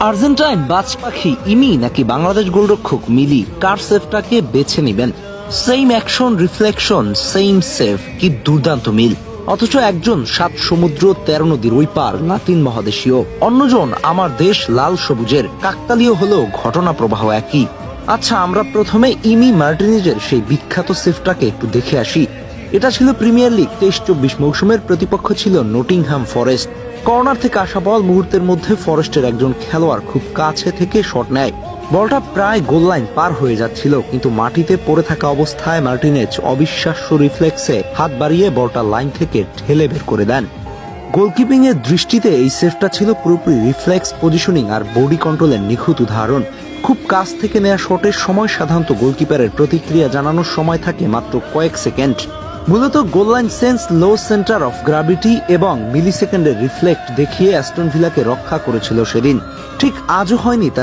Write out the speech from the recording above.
Argentine বাজ পাখি ইমি নাকি বাংলাদেশ গোলরক্ষক মিলি, কার সেভটাকে বেছে নিবেন? Same action, reflection, same save, কি দুর্দান্ত মিল। অথচ একজন 7 সমুদ্র 13 নদীর ওই পার, লাতিন মহাদেশীয়, অন্যজন আমার দেশ লাল সবুজের। কাকতালীয় হলেও ঘটনা প্রবাহ একই। আচ্ছা, আমরা প্রথমে ইমি মার্টিনেজের সেই বিখ্যাত সেভটাকে একটু দেখে আসি। এটা ছিল প্রিমিয়ার লিগ 23-24 মৌসুমের, প্রতিপক্ষ ছিল নটিংহাম ফরেস্ট। কর্নার থেকে আসা বল, মুহূর্তের মধ্যে ফরেস্টের একজন খেলোয়াড় খুব কাছে থেকে শট নেয়। বলটা প্রায় গোল লাইন পার হয়ে যাচ্ছিল, কিন্তু মাটিতে পড়ে থাকা অবস্থায় মার্টিনেজ অবিশ্বাস্য রিফ্লেক্সে হাত বাড়িয়ে বলটা লাইন থেকে ঠেলে বের করে দেন। গোলকিপিং এর দৃষ্টিতে এই সেভটা ছিল পুরোপুরি রিফ্লেক্স, পজিশনিং আর বডি কন্ট্রোলের নিখুঁত উদাহরণ। খুব কাছ থেকে নেওয়া শটের সময় সাধারণত গোলকিপারের প্রতিক্রিয়া জানানোর সময় থাকে মাত্র কয়েক সেকেন্ড। মূলত goal line sense, low centre of gravity এবং মিলি সেকেন্ডের রিফ্লেক্ট দেখিয়ে অ্যাস্টন ভিলাকে রক্ষা করেছিল সেদিন। ঠিক আজও হয়নি তার